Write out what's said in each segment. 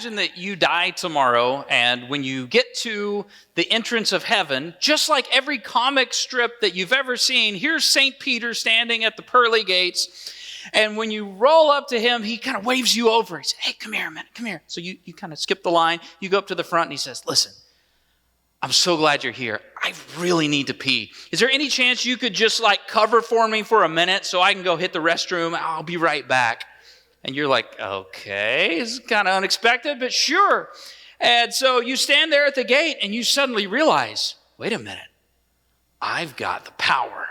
imagine that you die tomorrow, and when you get to the entrance of heaven, just like every comic strip that you've ever seen, here's St. Peter standing at the pearly gates, and when you roll up to him, he kind of waves you over. He says, hey, come here a minute, come here. So you kind of skip the line, you go up to the front, and he says, listen, I'm so glad you're here. I really need to pee. Is there any chance you could just like cover for me for a minute so I can go hit the restroom? I'll be right back. And you're like, okay, it's kind of unexpected, but sure. And so you stand there at the gate and you suddenly realize, wait a minute, I've got the power.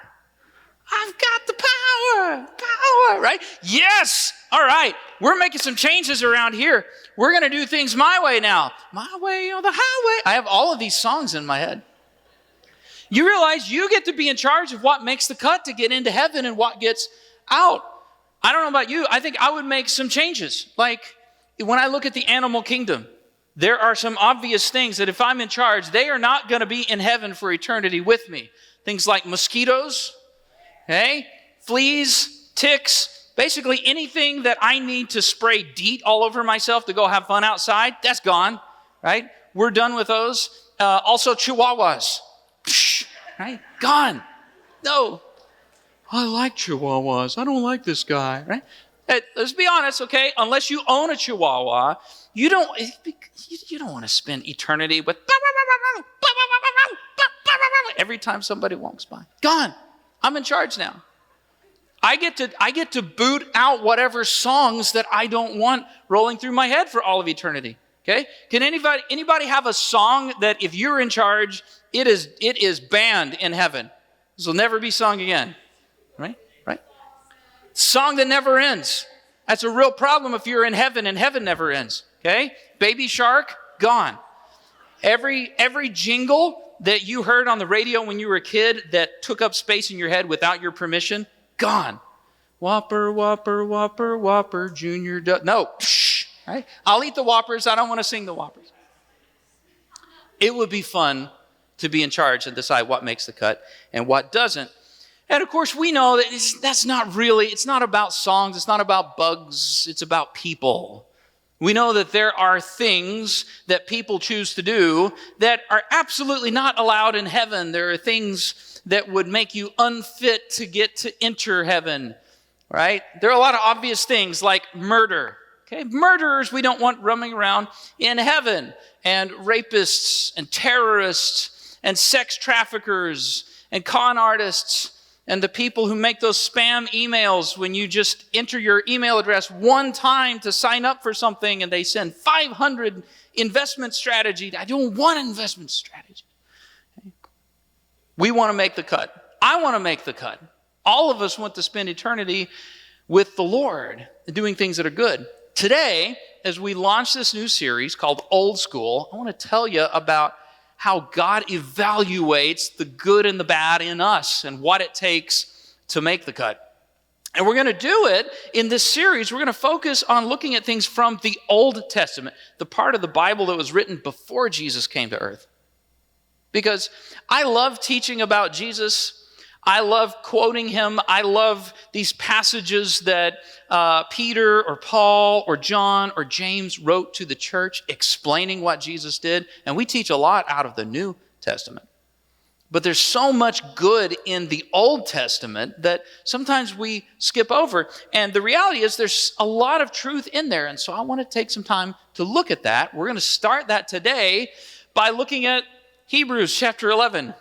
I've got the power, right? Yes, all right, we're making some changes around here. We're going to do things my way now. My way or the highway. I have all of these songs in my head. You realize you get to be in charge of what makes the cut to get into heaven and what gets out. I don't know about you. I think I would make some changes. Like when I look at the animal kingdom, there are some obvious things that if I'm in charge, they are not going to be in heaven for eternity with me. Things like mosquitoes, okay, fleas, ticks, basically anything that I need to spray DEET all over myself to go have fun outside, that's gone, right? We're done with those. Also chihuahuas, right? Gone. No. I like chihuahuas. I don't like this guy, right? Hey, let's be honest, okay? Unless you own a chihuahua, you don't want to spend eternity with every time somebody walks by. Gone. I'm in charge now. I get to boot out whatever songs that I don't want rolling through my head for all of eternity. Okay? Can anybody have a song that if you're in charge, it is banned in heaven? This will never be sung again. Right? Song that never ends. That's a real problem if you're in heaven and heaven never ends. Okay? Baby Shark, gone. Every jingle that you heard on the radio when you were a kid that took up space in your head without your permission, gone. Whopper, Whopper, Whopper, Whopper, Junior. No. Right? I'll eat the Whoppers. I don't want to sing the Whoppers. It would be fun to be in charge and decide what makes the cut and what doesn't. And of course, we know that it's not about songs, it's not about bugs, it's about people. We know that there are things that people choose to do that are absolutely not allowed in heaven. There are things that would make you unfit to get to enter heaven, right? There are a lot of obvious things like murder. Okay, murderers we don't want roaming around in heaven, and rapists and terrorists and sex traffickers and con artists and the people who make those spam emails when you just enter your email address one time to sign up for something and they send 500 investment strategy. I don't want an investment strategy. Okay. We want to make the cut. I want to make the cut. All of us want to spend eternity with the Lord doing things that are good. Today, as we launch this new series called Old School, I want to tell you about how God evaluates the good and the bad in us and what it takes to make the cut. And we're going to do it in this series. We're going to focus on looking at things from the Old Testament, the part of the Bible that was written before Jesus came to earth. Because I love teaching about Jesus. I love quoting him. I love these passages that Peter or Paul or John or James wrote to the church explaining what Jesus did. And we teach a lot out of the New Testament. But there's so much good in the Old Testament that sometimes we skip over. And the reality is there's a lot of truth in there. And so I want to take some time to look at that. We're going to start that today by looking at Hebrews chapter 11.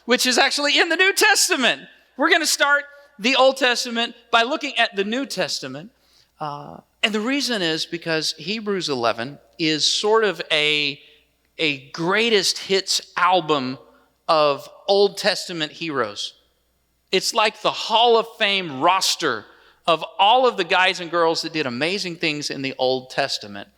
Which is actually in the New Testament. We're going to start the Old Testament by looking at the New Testament. And the reason is because Hebrews 11 is sort of a greatest hits album of Old Testament heroes. It's like the Hall of Fame roster of all of the guys and girls that did amazing things in the Old Testament.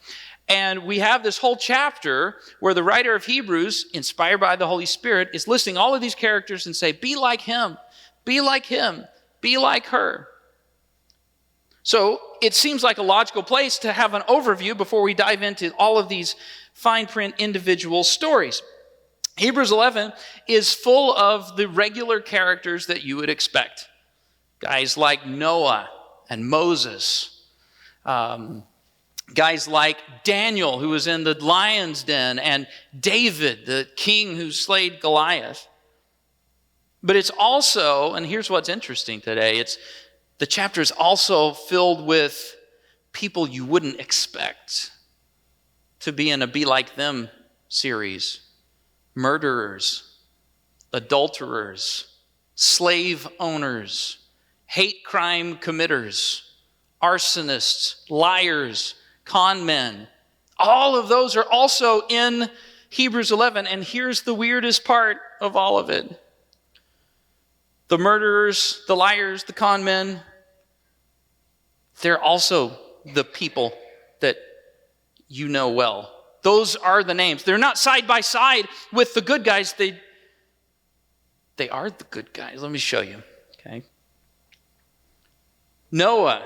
And we have this whole chapter where the writer of Hebrews, inspired by the Holy Spirit, is listing all of these characters and say, be like him, be like him, be like her. So it seems like a logical place to have an overview before we dive into all of these fine print individual stories. Hebrews 11 is full of the regular characters that you would expect. Guys like Noah and Moses, Guys like Daniel, who was in the lion's den, and David, the king who slayed Goliath. But it's also, and here's what's interesting today, the chapter is also filled with people you wouldn't expect to be in a Be Like Them series. Murderers, adulterers, slave owners, hate crime committers, arsonists, liars, con men. All of those are also in Hebrews 11. And here's the weirdest part of all of it. The murderers, the liars, the con men, they're also the people that you know well. Those are the names. They're not side by side with the good guys. They are the good guys. Let me show you. Okay. Noah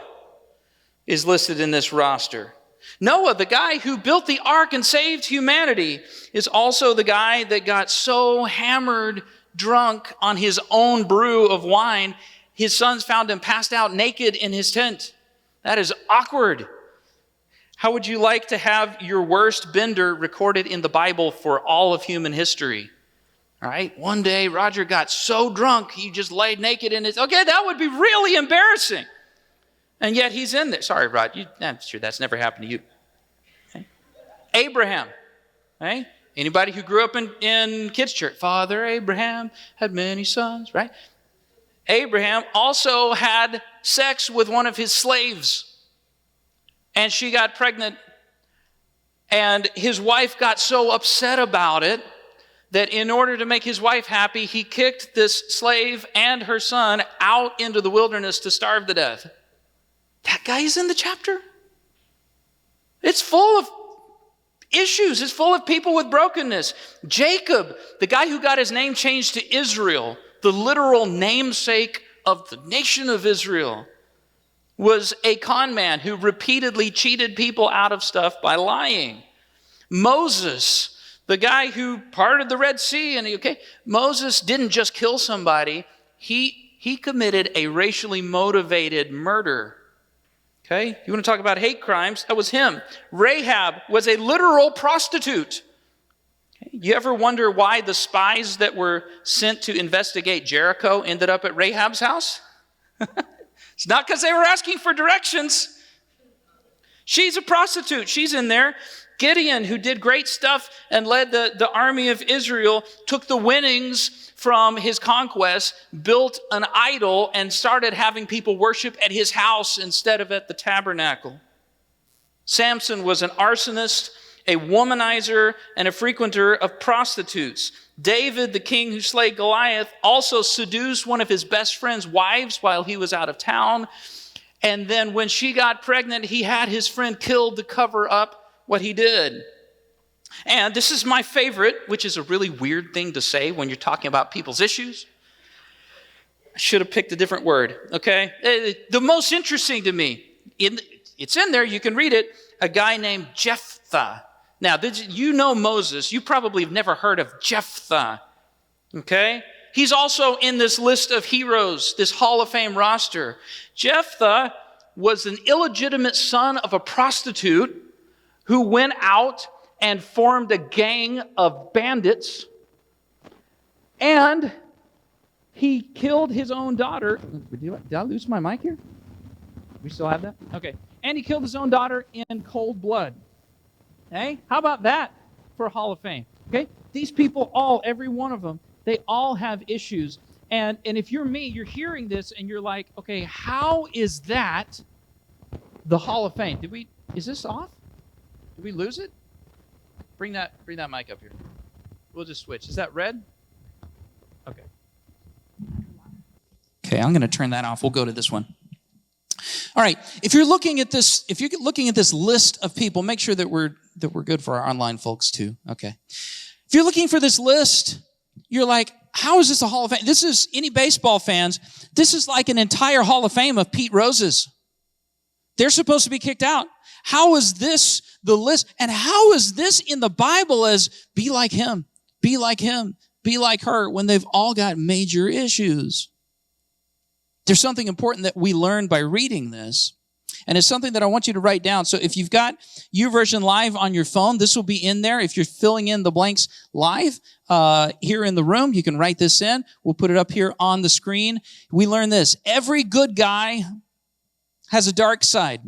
is listed in this roster. Noah, the guy who built the ark and saved humanity, is also the guy that got so hammered, drunk on his own brew of wine, his sons found him passed out naked in his tent. That is awkward. How would you like to have your worst bender recorded in the Bible for all of human history? All right, one day Roger got so drunk he just laid naked in his... Okay, that would be really embarrassing. And yet he's in there. Sorry, Rod, I'm sure that's never happened to you. Okay. Abraham, right? Anybody who grew up in kids' church, Father Abraham had many sons, right? Abraham also had sex with one of his slaves. And she got pregnant. And his wife got so upset about it that in order to make his wife happy, he kicked this slave and her son out into the wilderness to starve to death. That guy is in the chapter. It's full of issues. It's full of people with brokenness. Jacob, the guy who got his name changed to Israel, the literal namesake of the nation of Israel, was a con man who repeatedly cheated people out of stuff by lying. Moses, the guy who parted the Red Sea, Moses didn't just kill somebody, he committed a racially motivated murder. Okay, you want to talk about hate crimes? That was him. Rahab was a literal prostitute. Okay. You ever wonder why the spies that were sent to investigate Jericho ended up at Rahab's house? It's not because they were asking for directions. She's a prostitute. She's in there. Gideon, who did great stuff and led the army of Israel, took the winnings from his conquest, built an idol, and started having people worship at his house instead of at the tabernacle. Samson was an arsonist, a womanizer, and a frequenter of prostitutes. David, the king who slayed Goliath, also seduced one of his best friend's wives while he was out of town. And then when she got pregnant, he had his friend killed to cover up what he did. And this is my favorite, which is a really weird thing to say when you're talking about people's issues. I should have picked a different word, okay? The most interesting to me, it's in there, you can read it, a guy named Jephthah. Now, you know Moses. You probably have never heard of Jephthah, okay? He's also in this list of heroes, this Hall of Fame roster. Jephthah was an illegitimate son of a prostitute who went out and formed a gang of bandits, and he killed his own daughter. Did I lose my mic here? We still have that? Okay. And he killed his own daughter in cold blood. Okay? How about that for a Hall of Fame? Okay? These people every one of them, they all have issues. And if you're me, you're hearing this and you're like, okay, how is that the Hall of Fame? Is this off? Did we lose it? Bring that mic up here. We'll just switch. Is that red? Okay. Okay, I'm going to turn that off. We'll go to this one. All right. If you're looking at this list of people, make sure that we're good for our online folks too. Okay. If you're looking for this list, you're like, how is this a Hall of Fame? This is, any baseball fans, this is like an entire Hall of Fame of Pete Roses. They're supposed to be kicked out. How is this the list? And how is this in the Bible as be like him, be like him, be like her, when they've all got major issues? There's something important that we learn by reading this. And it's something that I want you to write down. So if you've got YouVersion Live on your phone, this will be in there. If you're filling in the blanks live here in the room, you can write this in. We'll put it up here on the screen. We learn this. Every good guy has a dark side.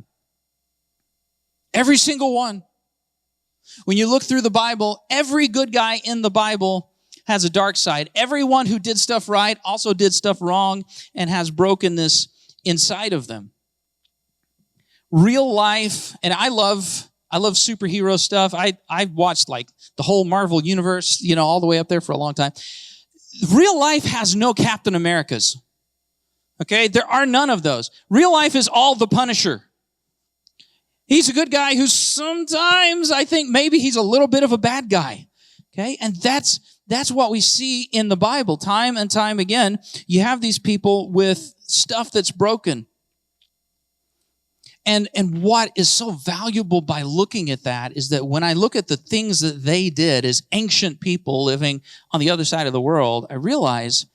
Every single one. When you look through the Bible, every good guy in the Bible has a dark side. Everyone who did stuff right also did stuff wrong and has brokenness inside of them. Real life, and I love superhero stuff. I've watched like the whole Marvel universe, all the way up there for a long time. Real life has no Captain Americas. Okay? There are none of those. Real life is all the Punisher. He's a good guy who sometimes I think maybe he's a little bit of a bad guy. Okay? And that's what we see in the Bible time and time again. You have these people with stuff that's broken. And what is so valuable by looking at that is that when I look at the things that they did as ancient people living on the other side of the world, I realize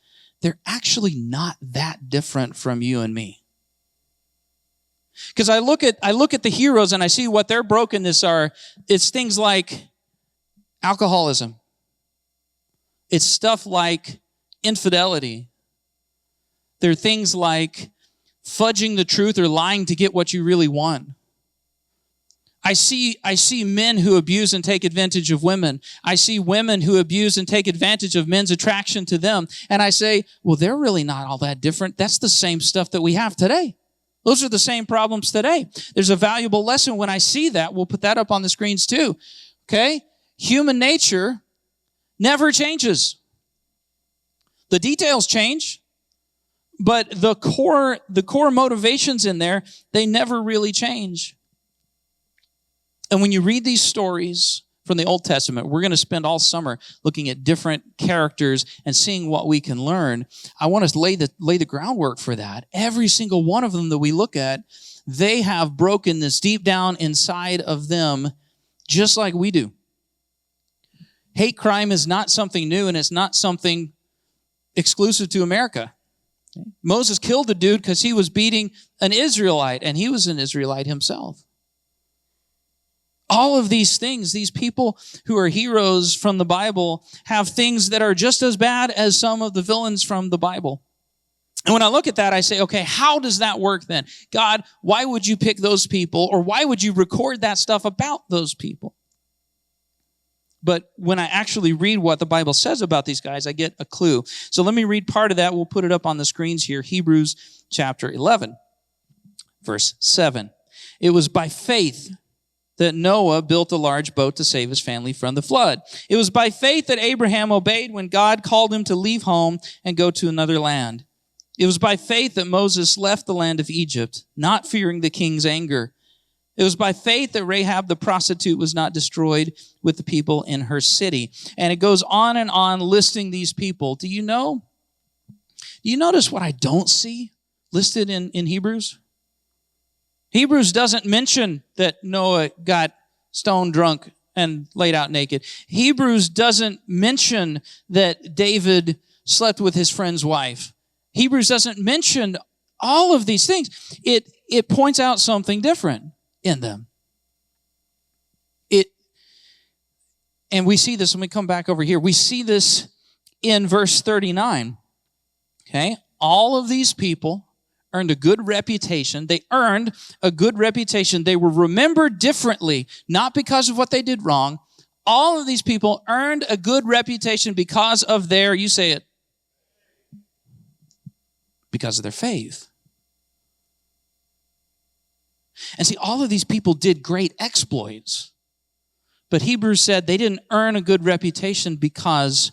they're actually not that different from you and me. Because I look at the heroes and I see what their brokenness are. It's things like alcoholism. It's stuff like infidelity. There are things like fudging the truth or lying to get what you really want. I see men who abuse and take advantage of women. I see women who abuse and take advantage of men's attraction to them. And I say, well, they're really not all that different. That's the same stuff that we have today. Those are the same problems today. There's a valuable lesson when I see that. We'll put that up on the screens too. Okay? Human nature never changes. The details change. But the core motivations in there, they never really change. And when you read these stories from the Old Testament, we're going to spend all summer looking at different characters and seeing what we can learn. I want to lay the groundwork for that. Every single one of them that we look at, they have brokenness deep down inside of them, just like we do. Hate crime is not something new, and it's not something exclusive to America. Moses killed the dude because he was beating an Israelite, and he was an Israelite himself. All of these things, these people who are heroes from the Bible have things that are just as bad as some of the villains from the Bible. And when I look at that, I say, okay, how does that work then? God, why would you pick those people, or why would you record that stuff about those people? But when I actually read what the Bible says about these guys, I get a clue. So let me read part of that. We'll put it up on the screens here. Hebrews chapter 11, verse 7. It was by faith that Noah built a large boat to save his family from the flood. It was by faith that Abraham obeyed when God called him to leave home and go to another land. It was by faith that Moses left the land of Egypt, not fearing the king's anger. It was by faith that Rahab the prostitute was not destroyed with the people in her city. And it goes on and on listing these people. Do you notice what I don't see listed in Hebrews? Hebrews doesn't mention that Noah got stone drunk and laid out naked. Hebrews doesn't mention that David slept with his friend's wife. Hebrews doesn't mention all of these things. It points out something different in them. And we see this when we come back over here. We see this in verse 39. Okay? All of these people earned a good reputation. They earned a good reputation. They were remembered differently, not because of what they did wrong. All of these people earned a good reputation because of their, you say it, because of their faith. And see, all of these people did great exploits. But Hebrews said they didn't earn a good reputation because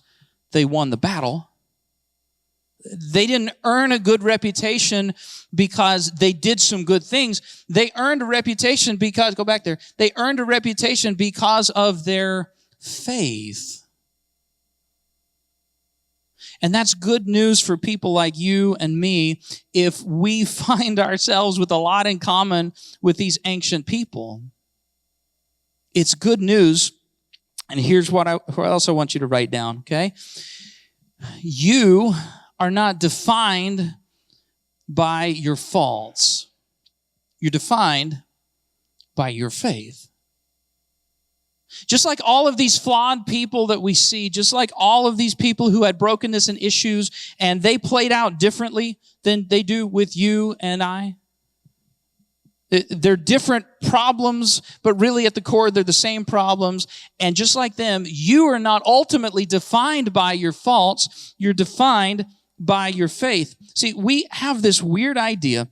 they won the battle. They didn't earn a good reputation because they did some good things. They earned a reputation because, go back there, they earned a reputation because of their faith. And that's good news for people like you and me if we find ourselves with a lot in common with these ancient people. It's good news. And here's what else I want you to write down, okay? You are not defined by your faults. You're defined by your faith. Just like all of these flawed people that we see, just like all of these people who had brokenness and issues, and they played out differently than they do with you and I. They're different problems, but really at the core, they're the same problems. And just like them, you are not ultimately defined by your faults. You're defined by your faith. See, we have this weird idea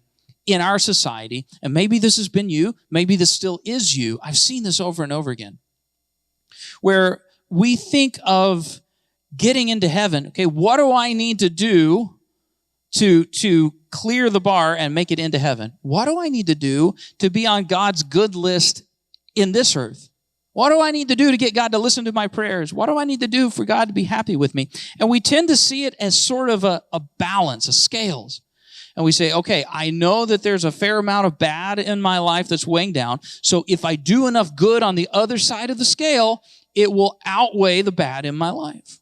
in our society, and maybe this has been you, maybe this still is you. I've seen this over and over again, where we think of getting into heaven. Okay, what do I need to do to clear the bar and make it into heaven? What do I need to do to be on God's good list in this earth? What do I need to do to get God to listen to my prayers? What do I need to do for God to be happy with me? And we tend to see it as sort of a balance, a scales. And we say, okay, I know that there's a fair amount of bad in my life that's weighing down. So if I do enough good on the other side of the scale, it will outweigh the bad in my life.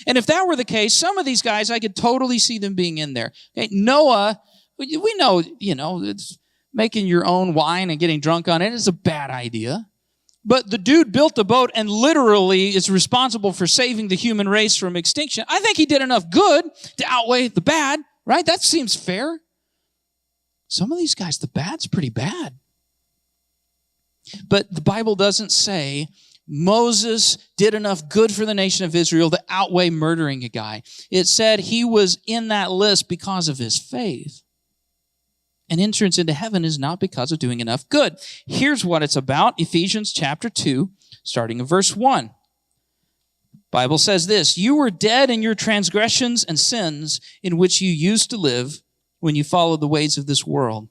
And if that were the case, some of these guys, I could totally see them being in there. Okay, Noah, we know, it's making your own wine and getting drunk on it is a bad idea. But the dude built a boat and literally is responsible for saving the human race from extinction. I think he did enough good to outweigh the bad, right? That seems fair. Some of these guys, the bad's pretty bad. But the Bible doesn't say Moses did enough good for the nation of Israel to outweigh murdering a guy. It said he was in that list because of his faith. An entrance into heaven is not because of doing enough good. Here's what it's about. Ephesians chapter 2, starting in verse 1. Bible says this, "You were dead in your transgressions and sins in which you used to live when you followed the ways of this world."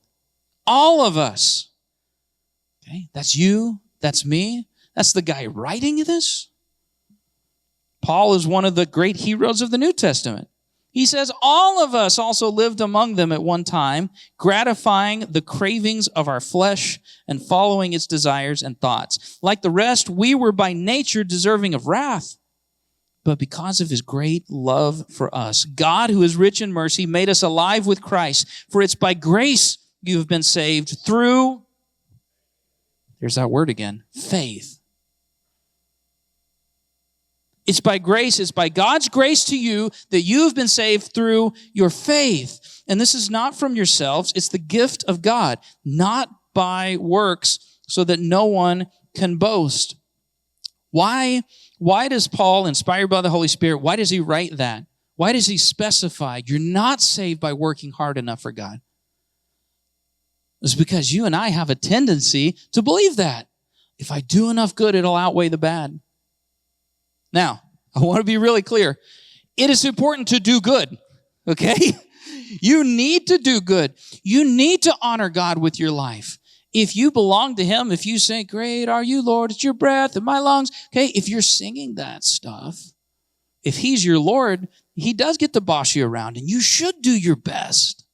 All of us. Okay, that's you, that's me, that's the guy writing this. Paul is one of the great heroes of the New Testament. He says, all of us also lived among them at one time, gratifying the cravings of our flesh and following its desires and thoughts. Like the rest, we were by nature deserving of wrath. But because of his great love for us, God, who is rich in mercy, made us alive with Christ. For it's by grace you have been saved through, there's that word again, faith. It's by grace, it's by God's grace to you that you have been saved through your faith. And this is not from yourselves, it's the gift of God, not by works, so that no one can boast. Why does Paul, inspired by the Holy Spirit, why does he write that? Why does he specify you're not saved by working hard enough for God? It's because you and I have a tendency to believe that. If I do enough good, it'll outweigh the bad. Now, I want to be really clear. It is important to do good, okay? You need to do good. You need to honor God with your life. If you belong to him, if you say, "Great are you, Lord, it's your breath in my lungs," okay, if you're singing that stuff, if he's your Lord, he does get to boss you around, and you should do your best.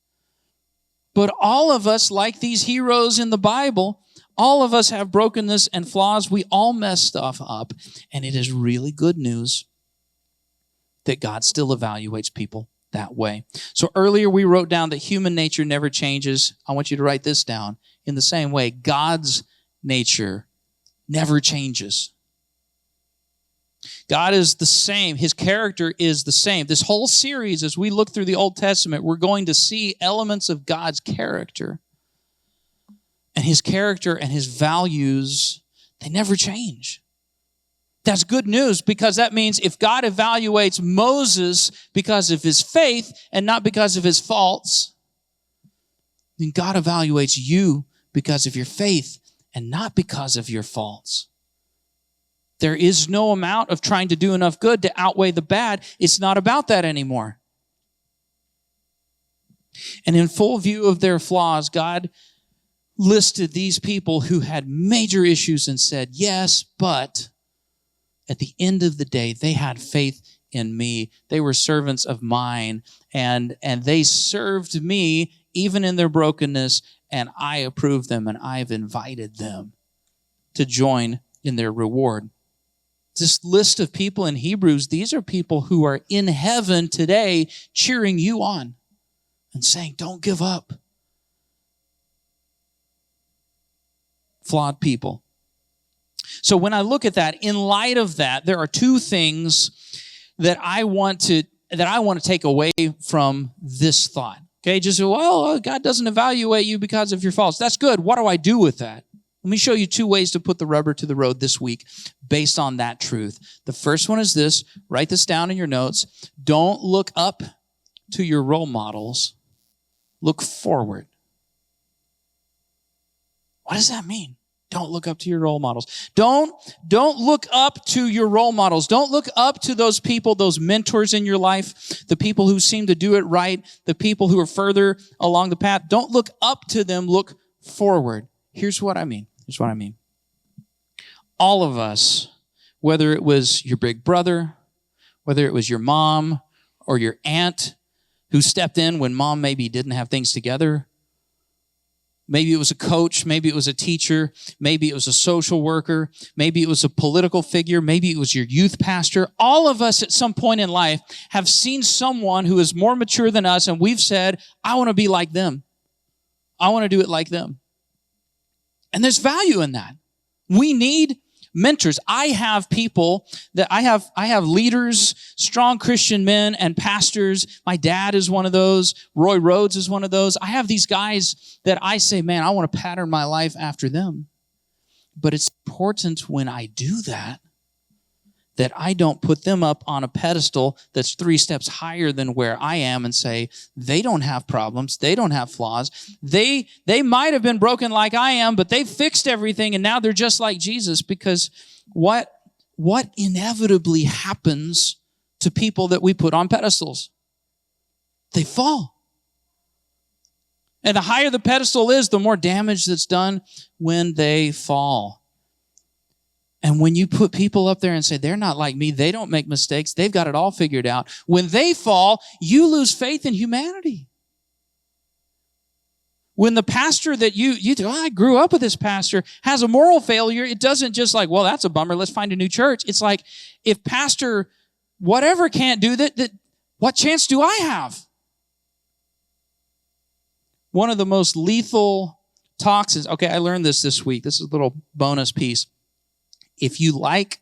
But all of us, like these heroes in the Bible, all of us have brokenness and flaws. We all mess stuff up. And it is really good news that God still evaluates people that way. So earlier we wrote down that human nature never changes. I want you to write this down. In the same way, God's nature never changes. God is the same. His character is the same. This whole series, as we look through the Old Testament, we're going to see elements of God's character. And his character and his values, they never change. That's good news, because that means if God evaluates Moses because of his faith and not because of his faults, then God evaluates you because of your faith and not because of your faults. There is no amount of trying to do enough good to outweigh the bad. It's not about that anymore. And in full view of their flaws, God listed these people who had major issues and said, yes, but at the end of the day, they had faith in me. They were servants of mine, and they served me even in their brokenness, and I approved them, and I've invited them to join in their reward. This list of people in Hebrews, these are people who are in heaven today cheering you on and saying, don't give up. flawed people. So when I look at that, in light of that, there are two things that I want to take away from this thought. Okay, just, well, God doesn't evaluate you because of your faults. That's good. What do I do with that? Let me show you two ways to put the rubber to the road this week based on that truth. The first one is this. Write this down in your notes. Don't look up to your role models. Look forward. What does that mean? Don't look up to your role models. Don't look up to your role models. Don't look up to those people, those mentors in your life, the people who seem to do it right, the people who are further along the path. Don't look up to them. Look forward. Here's what I mean. All of us, whether it was your big brother, whether it was your mom or your aunt who stepped in when mom maybe didn't have things together, maybe it was a coach, maybe it was a teacher, maybe it was a social worker, maybe it was a political figure, maybe it was your youth pastor. All of us at some point in life have seen someone who is more mature than us, and we've said, I want to be like them. I want to do it like them. And there's value in that. We need mentors. I have people that I have leaders, strong Christian men and pastors. My dad is one of those. Roy Rhodes is one of those. I have these guys that I say, man, I want to pattern my life after them. But it's important when I do that I don't put them up on a pedestal that's 3 steps higher than where I am and say, they don't have problems. They don't have flaws. They might have been broken like I am, but they fixed everything and now they're just like Jesus. Because what inevitably happens to people that we put on pedestals? They fall. And the higher the pedestal is, the more damage that's done when they fall. And when you put people up there and say, they're not like me, they don't make mistakes, they've got it all figured out, when they fall, you lose faith in humanity. When the pastor that I grew up with this pastor, has a moral failure, it doesn't just like, well, that's a bummer, let's find a new church. It's like, if pastor whatever can't do that, what chance do I have? One of the most lethal toxins, okay, I learned this week. This is a little bonus piece. If you like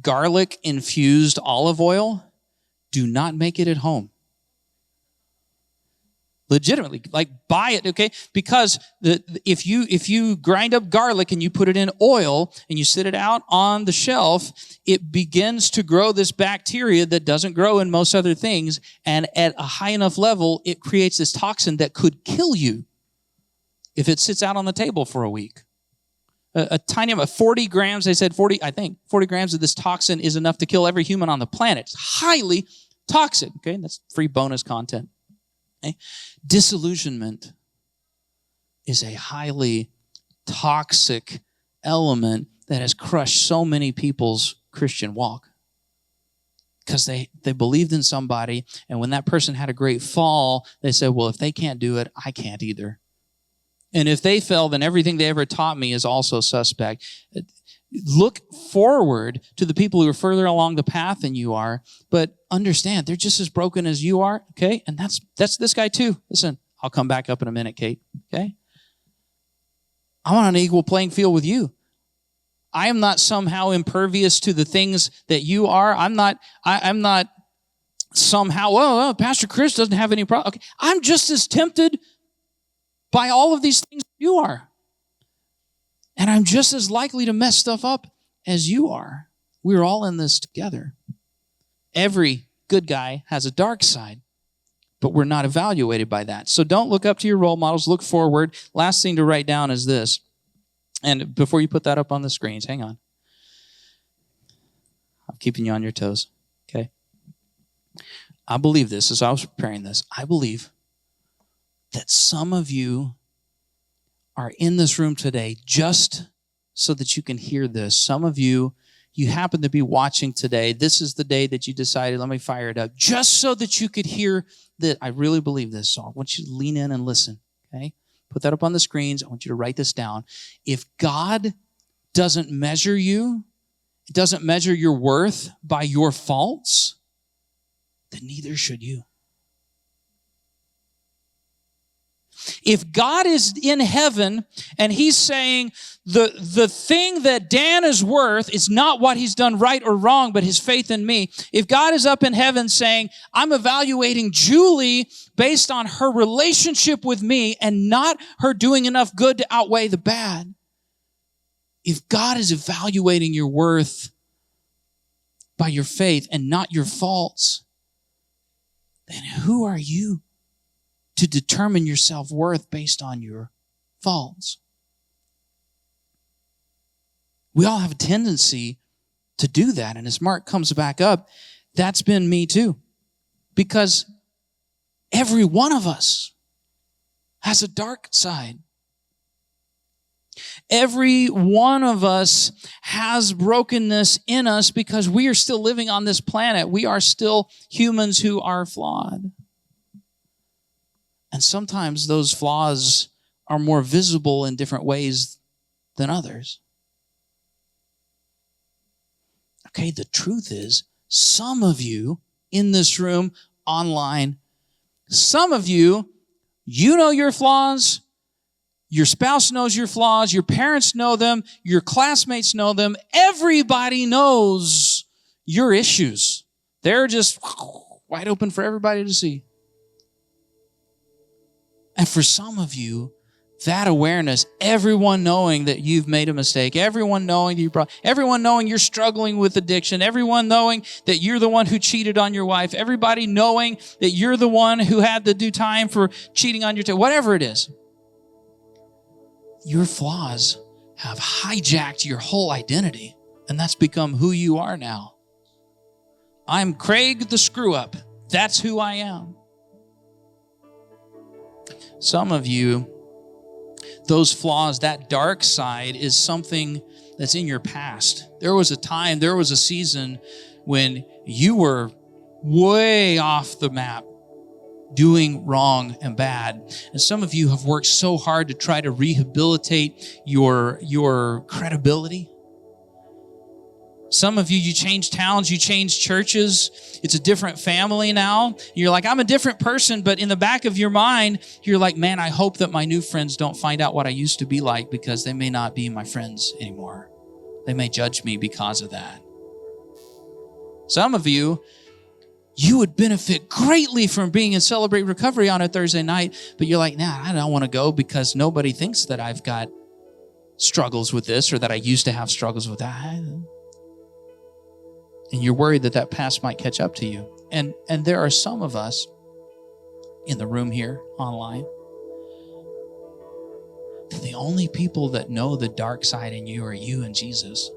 garlic-infused olive oil, do not make it at home. Legitimately, like buy it, okay? Because if you grind up garlic and you put it in oil and you sit it out on the shelf, it begins to grow this bacteria that doesn't grow in most other things. And at a high enough level, it creates this toxin that could kill you if it sits out on the table for a week. A tiny amount, 40 grams, they said 40 grams of this toxin is enough to kill every human on the planet. It's highly toxic, okay? That's free bonus content. Okay? Disillusionment is a highly toxic element that has crushed so many people's Christian walk. Because they believed in somebody, and when that person had a great fall, they said, well, if they can't do it, I can't either. And if they fell, then everything they ever taught me is also suspect. Look forward to the people who are further along the path than you are, but understand they're just as broken as you are, okay? And that's this guy too. Listen, I'll come back up in a minute, Kate, okay? I'm on an equal playing field with you. I am not somehow impervious to the things that you are. I'm not somehow, well, Pastor Chris doesn't have any problem. Okay. I'm just as tempted by all of these things you are. And I'm just as likely to mess stuff up as you are. We're all in this together. Every good guy has a dark side, but we're not evaluated by that. So don't look up to your role models, look forward. Last thing to write down is this. And before you put that up on the screens, hang on. I'm keeping you on your toes, okay? I believe this as I was preparing this. I believe that some of you are in this room today just so that you can hear this. Some of you happen to be watching today. This is the day that you decided, let me fire it up, just so that you could hear that. I really believe this. So I want you to lean in and listen, okay? Put that up on the screens. I want you to write this down. If God doesn't measure you, it doesn't measure your worth by your faults, then neither should you. If God is in heaven and he's saying the thing that Dan is worth is not what he's done right or wrong, but his faith in me. If God is up in heaven saying, I'm evaluating Julie based on her relationship with me and not her doing enough good to outweigh the bad. If God is evaluating your worth by your faith and not your faults, then who are you to determine your self-worth based on your faults? We all have a tendency to do that. And as Mark comes back up, that's been me too. Because every one of us has a dark side. Every one of us has brokenness in us because we are still living on this planet. We are still humans who are flawed. And sometimes those flaws are more visible in different ways than others. Okay, the truth is, some of you in this room, online, some of you, you know your flaws, your spouse knows your flaws, your parents know them, your classmates know them, everybody knows your issues. They're just wide open for everybody to see. And for some of you, that awareness, everyone knowing that you've made a mistake, everyone knowing everyone knowing you're struggling with addiction, everyone knowing that you're the one who cheated on your wife, everybody knowing that you're the one who had to do time for cheating on your whatever it is. Your flaws have hijacked your whole identity, and that's become who you are now. I'm Craig the screw-up. That's who I am. Some of you, those flaws, that dark side is something that's in your past. There was a time, there was a season when you were way off the map, doing wrong and bad. And some of you have worked so hard to try to rehabilitate your credibility. Some of you changed towns, you changed churches. It's a different family now. You're like, I'm a different person, but in the back of your mind, you're like, man, I hope that my new friends don't find out what I used to be like because they may not be my friends anymore. They may judge me because of that. Some of you would benefit greatly from being in Celebrate Recovery on a Thursday night, but you're like, nah, I don't want to go because nobody thinks that I've got struggles with this or that I used to have struggles with that. And you're worried that that past might catch up to you. And there are some of us in the room here, online, that the only people that know the dark side in you are you and Jesus.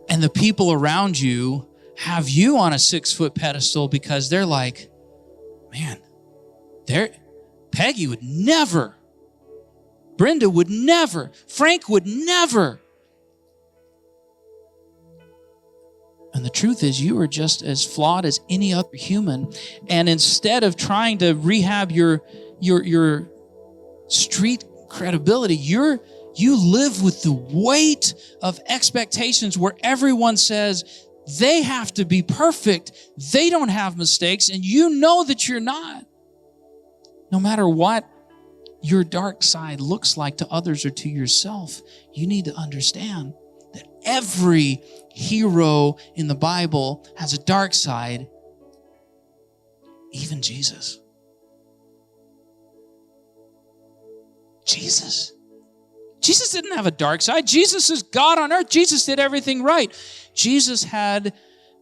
And the people around you have you on a 6-foot pedestal because they're like, man, Peggy would never, Brenda would never, Frank would never. And the truth is, you are just as flawed as any other human. And instead of trying to rehab your street credibility, you live with the weight of expectations where everyone says they have to be perfect. They don't have mistakes, and you know that you're not. No matter what your dark side looks like to others or to yourself, you need to understand that every hero in the Bible has a dark side, even Jesus. Jesus didn't have a dark side. Jesus is God on earth. Jesus did everything right. Jesus had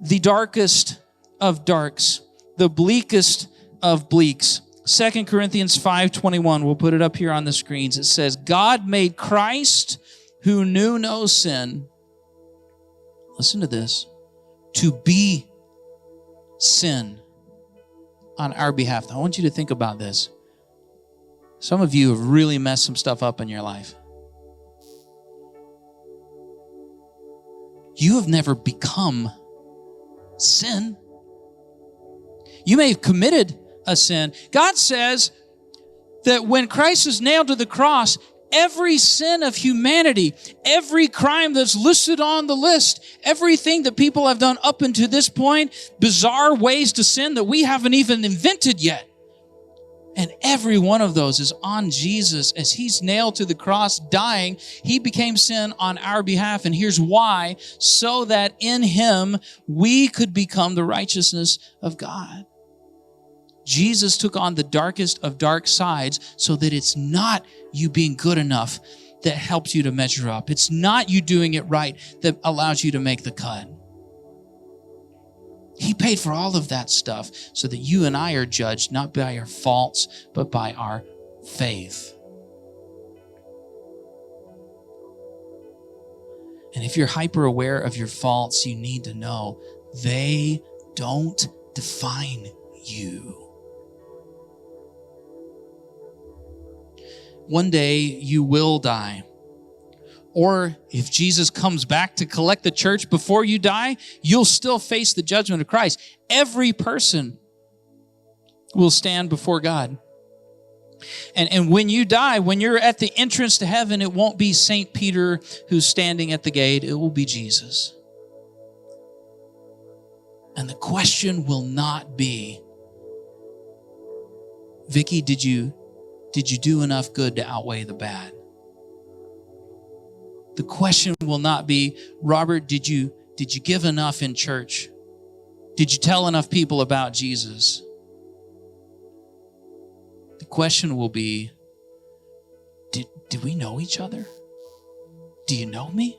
the darkest of darks, the bleakest of bleaks. 2 Corinthians 5:21, we'll put it up here on the screens. It says, God made Christ, who knew no sin, listen to this, to be sin on our behalf. Now, I want you to think about this. Some of you have really messed some stuff up in your life. You have never become sin. You may have committed a sin. God says that when Christ was nailed to the cross, every sin of humanity, every crime that's listed on the list, everything that people have done up until this point, bizarre ways to sin that we haven't even invented yet, And every one of those is on Jesus as he's nailed to the cross, dying. He became sin on our behalf. And here's why: so that in him we could become the righteousness of God. Jesus took on the darkest of dark sides so that it's not you being good enough that helps you to measure up. It's not you doing it right that allows you to make the cut. He paid for all of that stuff so that you and I are judged not by our faults, but by our faith. And if you're hyper aware of your faults, you need to know they don't define you. One day you will die. Or if Jesus comes back to collect the church before you die, you'll still face the judgment of Christ. Every person will stand before God. And when you die, when you're at the entrance to heaven, it won't be St. Peter who's standing at the gate. It will be Jesus. And the question will not be, Vicky, did you do enough good to outweigh the bad? The question will not be, Robert, did you give enough in church? Did you tell enough people about Jesus? The question will be, did we know each other? Do you know me?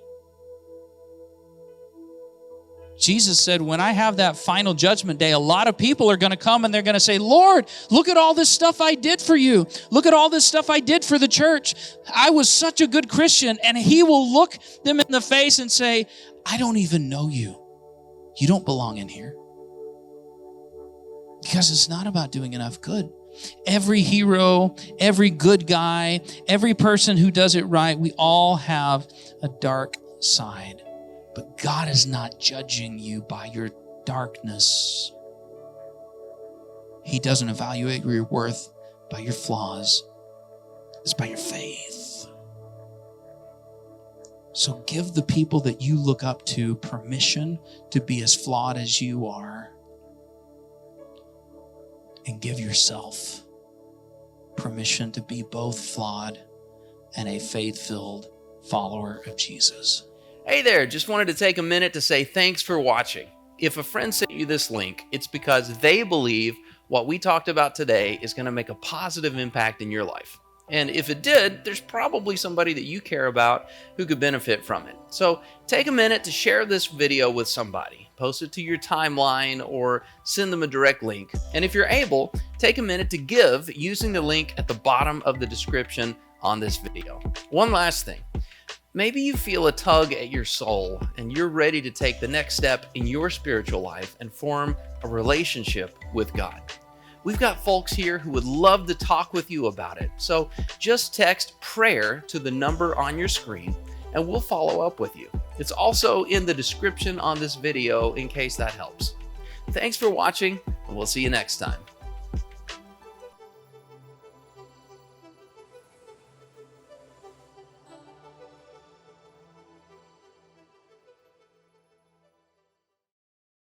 Jesus said, when I have that final judgment day, a lot of people are going to come and they're going to say, Lord, look at all this stuff I did for you. Look at all this stuff I did for the church. I was such a good Christian. And he will look them in the face and say, I don't even know you. You don't belong in here. Because it's not about doing enough good. Every hero, every good guy, every person who does it right, we all have a dark side. But God is not judging you by your darkness. He doesn't evaluate your worth by your flaws. It's by your faith. So give the people that you look up to permission to be as flawed as you are. And give yourself permission to be both flawed and a faith-filled follower of Jesus. Hey there, just wanted to take a minute to say thanks for watching. If a friend sent you this link, it's because they believe what we talked about today is going to make a positive impact in your life. And if it did, there's probably somebody that you care about who could benefit from it. So take a minute to share this video with somebody. Post it to your timeline or send them a direct link. And if you're able, take a minute to give using the link at the bottom of the description on this video. One last thing. Maybe you feel a tug at your soul and you're ready to take the next step in your spiritual life and form a relationship with God. We've got folks here who would love to talk with you about it. So just text prayer to the number on your screen and we'll follow up with you. It's also in the description on this video in case that helps. Thanks for watching and we'll see you next time.